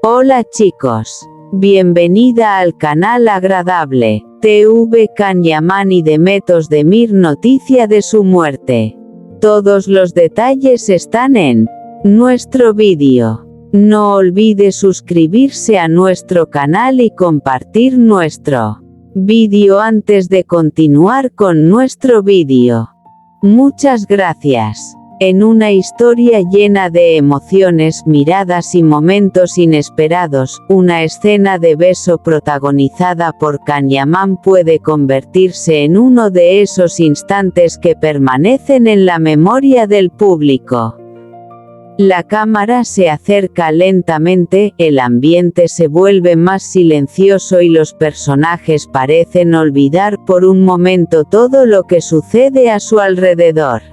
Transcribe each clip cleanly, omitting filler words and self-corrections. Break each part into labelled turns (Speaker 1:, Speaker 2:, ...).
Speaker 1: Hola chicos. Bienvenida al canal agradable. TV Can Yaman y Demet Özdemir noticia de su muerte. Todos los detalles están en nuestro vídeo. No olvide suscribirse a nuestro canal y compartir nuestro vídeo antes de continuar con nuestro vídeo. Muchas gracias. En una historia llena de emociones, miradas y momentos inesperados, una escena de beso protagonizada por Can Yaman puede convertirse en uno de esos instantes que permanecen en la memoria del público. La cámara se acerca lentamente, el ambiente se vuelve más silencioso y los personajes parecen olvidar por un momento todo lo que sucede a su alrededor.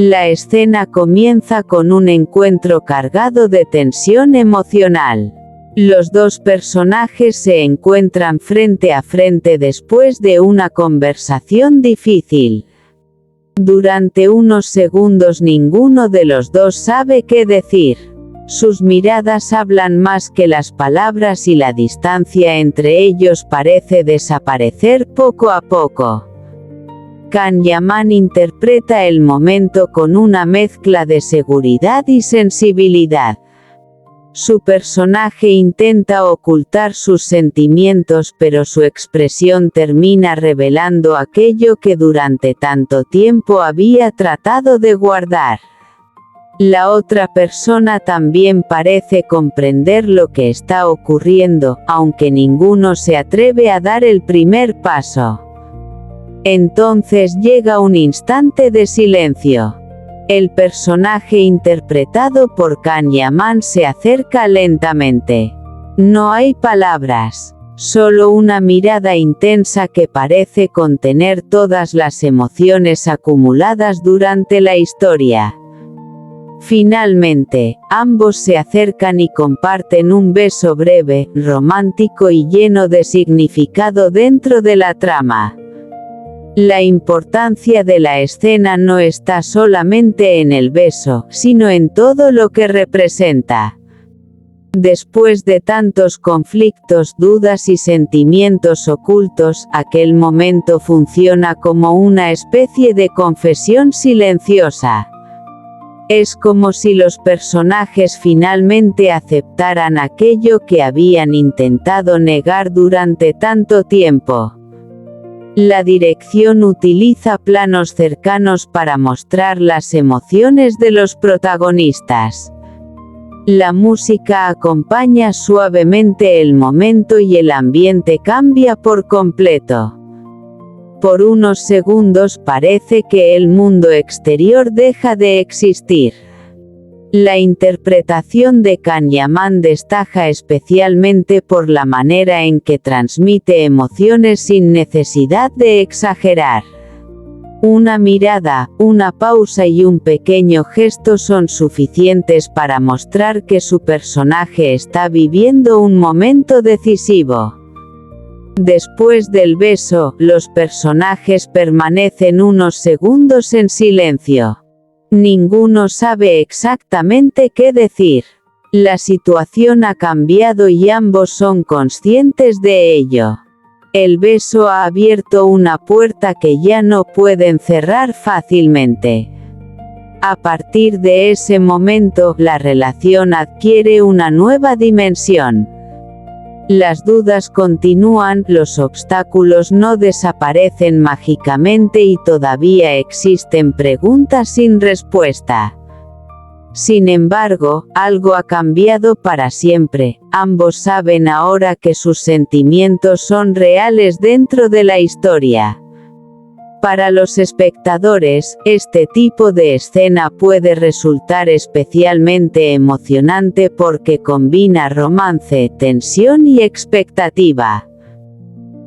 Speaker 1: La escena comienza con un encuentro cargado de tensión emocional. Los dos personajes se encuentran frente a frente después de una conversación difícil. Durante unos segundos ninguno de los dos sabe qué decir. Sus miradas hablan más que las palabras y la distancia entre ellos parece desaparecer poco a poco. Can Yaman interpreta el momento con una mezcla de seguridad y sensibilidad. Su personaje intenta ocultar sus sentimientos, pero su expresión termina revelando aquello que durante tanto tiempo había tratado de guardar. La otra persona también parece comprender lo que está ocurriendo, aunque ninguno se atreve a dar el primer paso. Entonces llega un instante de silencio. El personaje interpretado por Can Yaman se acerca lentamente. No hay palabras, solo una mirada intensa que parece contener todas las emociones acumuladas durante la historia. Finalmente, ambos se acercan y comparten un beso breve, romántico y lleno de significado dentro de la trama. La importancia de la escena no está solamente en el beso, sino en todo lo que representa. Después de tantos conflictos, dudas y sentimientos ocultos, aquel momento funciona como una especie de confesión silenciosa. Es como si los personajes finalmente aceptaran aquello que habían intentado negar durante tanto tiempo. La dirección utiliza planos cercanos para mostrar las emociones de los protagonistas. La música acompaña suavemente el momento y el ambiente cambia por completo. Por unos segundos parece que el mundo exterior deja de existir. La interpretación de Can Yaman destaca especialmente por la manera en que transmite emociones sin necesidad de exagerar. Una mirada, una pausa y un pequeño gesto son suficientes para mostrar que su personaje está viviendo un momento decisivo. Después del beso, los personajes permanecen unos segundos en silencio. Ninguno sabe exactamente qué decir. La situación ha cambiado y ambos son conscientes de ello. El beso ha abierto una puerta que ya no pueden cerrar fácilmente. A partir de ese momento, la relación adquiere una nueva dimensión. Las dudas continúan, los obstáculos no desaparecen mágicamente y todavía existen preguntas sin respuesta. Sin embargo, algo ha cambiado para siempre. Ambos saben ahora que sus sentimientos son reales dentro de la historia. Para los espectadores, este tipo de escena puede resultar especialmente emocionante porque combina romance, tensión y expectativa.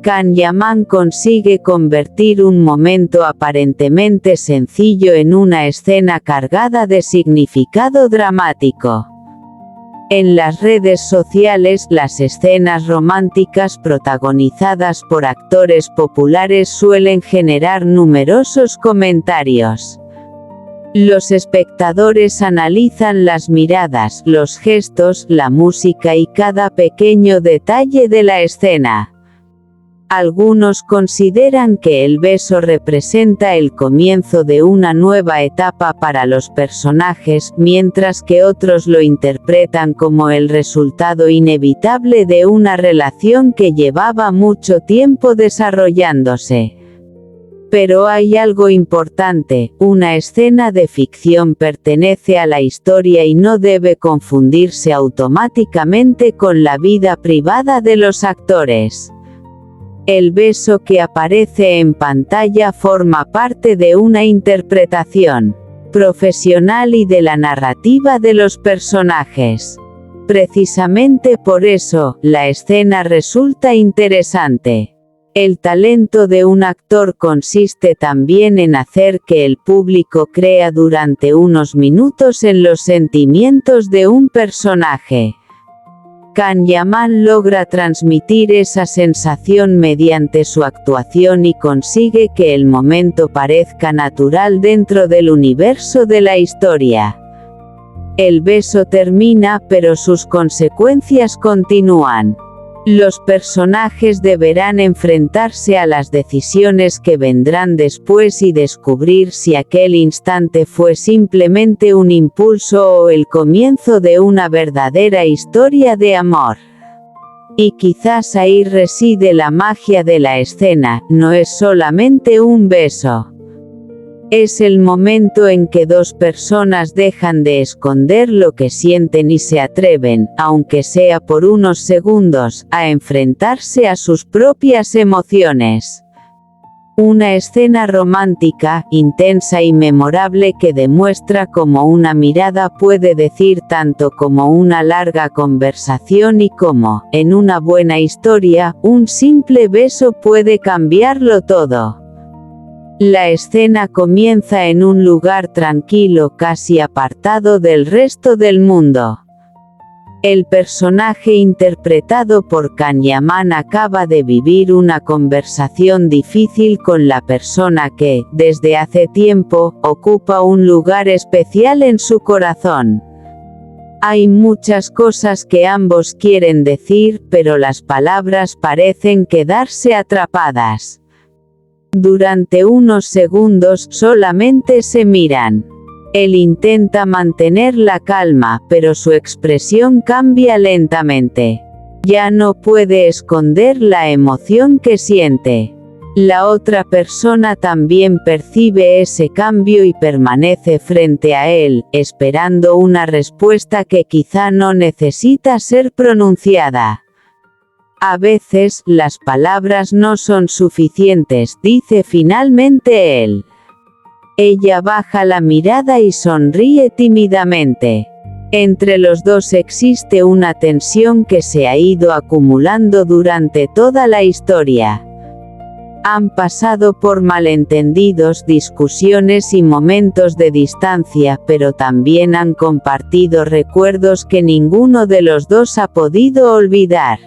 Speaker 1: Can Yaman consigue convertir un momento aparentemente sencillo en una escena cargada de significado dramático. En las redes sociales, las escenas románticas protagonizadas por actores populares suelen generar numerosos comentarios. Los espectadores analizan las miradas, los gestos, la música y cada pequeño detalle de la escena. Algunos consideran que el beso representa el comienzo de una nueva etapa para los personajes, mientras que otros lo interpretan como el resultado inevitable de una relación que llevaba mucho tiempo desarrollándose. Pero hay algo importante: una escena de ficción pertenece a la historia y no debe confundirse automáticamente con la vida privada de los actores. El beso que aparece en pantalla forma parte de una interpretación profesional y de la narrativa de los personajes. Precisamente por eso, la escena resulta interesante. El talento de un actor consiste también en hacer que el público crea durante unos minutos en los sentimientos de un personaje. Kanyaman logra transmitir esa sensación mediante su actuación y consigue que el momento parezca natural dentro del universo de la historia. El beso termina, pero sus consecuencias continúan. Los personajes deberán enfrentarse a las decisiones que vendrán después y descubrir si aquel instante fue simplemente un impulso o el comienzo de una verdadera historia de amor. Y quizás ahí reside la magia de la escena: no es solamente un beso. Es el momento en que dos personas dejan de esconder lo que sienten y se atreven, aunque sea por unos segundos, a enfrentarse a sus propias emociones. Una escena romántica, intensa y memorable que demuestra cómo una mirada puede decir tanto como una larga conversación y cómo, en una buena historia, un simple beso puede cambiarlo todo. La escena comienza en un lugar tranquilo, casi apartado del resto del mundo. El personaje interpretado por Kanyaman acaba de vivir una conversación difícil con la persona que, desde hace tiempo, ocupa un lugar especial en su corazón. Hay muchas cosas que ambos quieren decir, pero las palabras parecen quedarse atrapadas. Durante unos segundos solamente se miran. Él intenta mantener la calma, pero su expresión cambia lentamente. Ya no puede esconder la emoción que siente. La otra persona también percibe ese cambio y permanece frente a él, esperando una respuesta que quizá no necesita ser pronunciada. A veces, las palabras no son suficientes, dice finalmente él. Ella baja la mirada y sonríe tímidamente. Entre los dos existe una tensión que se ha ido acumulando durante toda la historia. Han pasado por malentendidos, discusiones y momentos de distancia, pero también han compartido recuerdos que ninguno de los dos ha podido olvidar.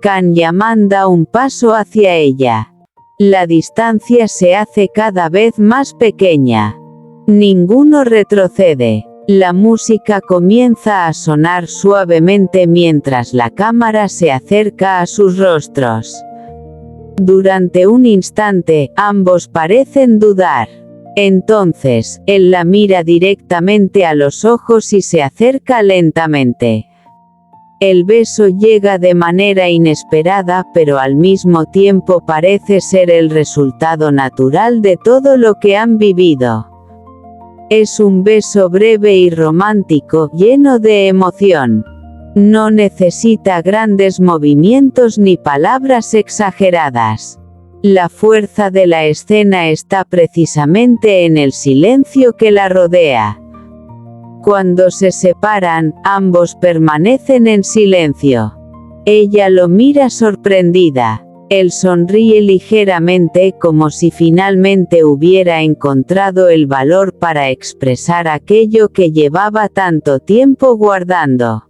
Speaker 1: Kanyaman da un paso hacia ella. La distancia se hace cada vez más pequeña. Ninguno retrocede. La música comienza a sonar suavemente mientras la cámara se acerca a sus rostros. Durante un instante, ambos parecen dudar. Entonces, él la mira directamente a los ojos y se acerca lentamente. El beso llega de manera inesperada, pero al mismo tiempo parece ser el resultado natural de todo lo que han vivido. Es un beso breve y romántico, lleno de emoción. No necesita grandes movimientos ni palabras exageradas. La fuerza de la escena está precisamente en el silencio que la rodea. Cuando se separan, ambos permanecen en silencio. Ella lo mira sorprendida. Él sonríe ligeramente, como si finalmente hubiera encontrado el valor para expresar aquello que llevaba tanto tiempo guardando.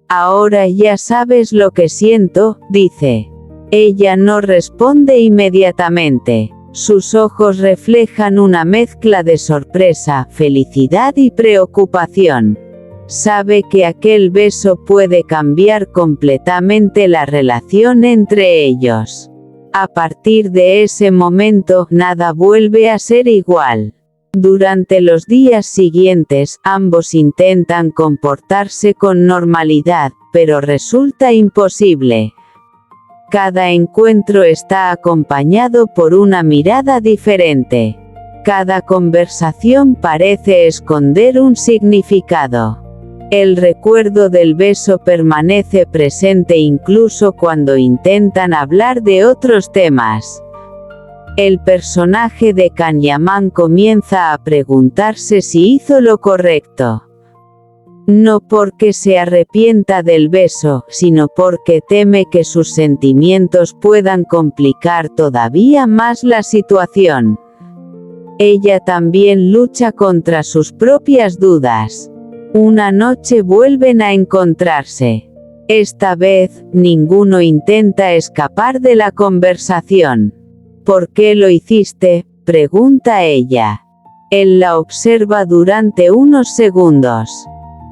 Speaker 1: Ahora ya sabes lo que siento, dice. Ella no responde inmediatamente. Sus ojos reflejan una mezcla de sorpresa, felicidad y preocupación. Sabe que aquel beso puede cambiar completamente la relación entre ellos. A partir de ese momento, nada vuelve a ser igual. Durante los días siguientes, ambos intentan comportarse con normalidad, pero resulta imposible. Cada encuentro está acompañado por una mirada diferente. Cada conversación parece esconder un significado. El recuerdo del beso permanece presente incluso cuando intentan hablar de otros temas. El personaje de Can Yaman comienza a preguntarse si hizo lo correcto. No porque se arrepienta del beso, sino porque teme que sus sentimientos puedan complicar todavía más la situación. Ella también lucha contra sus propias dudas. Una noche vuelven a encontrarse. Esta vez, ninguno intenta escapar de la conversación. ¿Por qué lo hiciste?, pregunta ella. Él la observa durante unos segundos.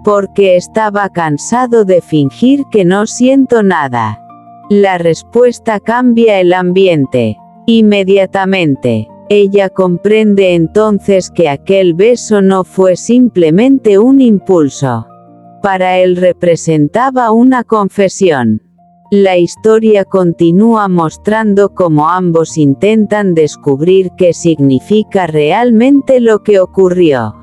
Speaker 1: Porque estaba cansado de fingir que no siento nada. La respuesta cambia el ambiente. Inmediatamente, ella comprende entonces que aquel beso no fue simplemente un impulso. Para él representaba una confesión. La historia continúa mostrando cómo ambos intentan descubrir qué significa realmente lo que ocurrió.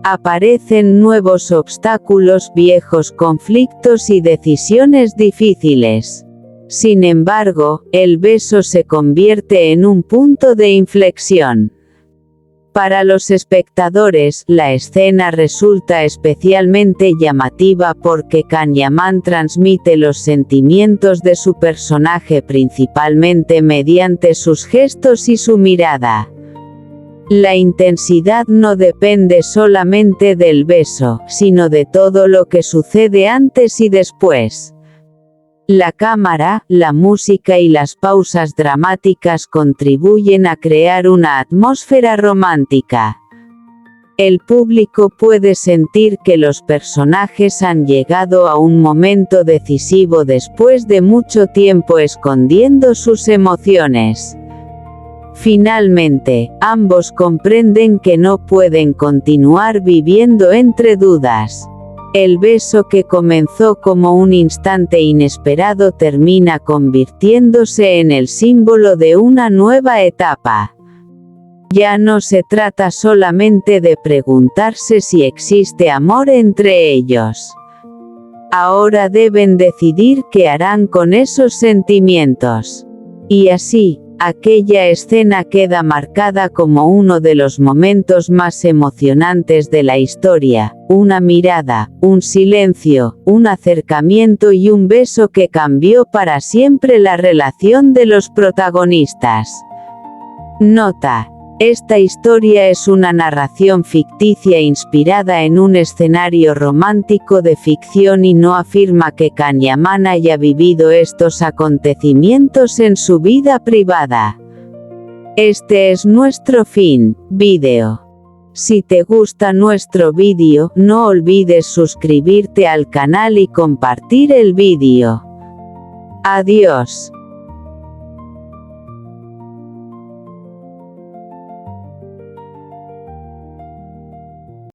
Speaker 1: Aparecen nuevos obstáculos, viejos conflictos y decisiones difíciles. Sin embargo, el beso se convierte en un punto de inflexión. Para los espectadores, la escena resulta especialmente llamativa porque Can Yaman transmite los sentimientos de su personaje principalmente mediante sus gestos y su mirada. La intensidad no depende solamente del beso, sino de todo lo que sucede antes y después. La cámara, la música y las pausas dramáticas contribuyen a crear una atmósfera romántica. El público puede sentir que los personajes han llegado a un momento decisivo después de mucho tiempo escondiendo sus emociones. Finalmente, ambos comprenden que no pueden continuar viviendo entre dudas. El beso que comenzó como un instante inesperado termina convirtiéndose en el símbolo de una nueva etapa. Ya no se trata solamente de preguntarse si existe amor entre ellos. Ahora deben decidir qué harán con esos sentimientos. Y así, aquella escena queda marcada como uno de los momentos más emocionantes de la historia, una mirada, un silencio, un acercamiento y un beso que cambió para siempre la relación de los protagonistas. Nota: esta historia es una narración ficticia inspirada en un escenario romántico de ficción y no afirma que Can Yaman haya vivido estos acontecimientos en su vida privada. Este es nuestro fin, vídeo. Si te gusta nuestro vídeo, no olvides suscribirte al canal y compartir el vídeo. Adiós.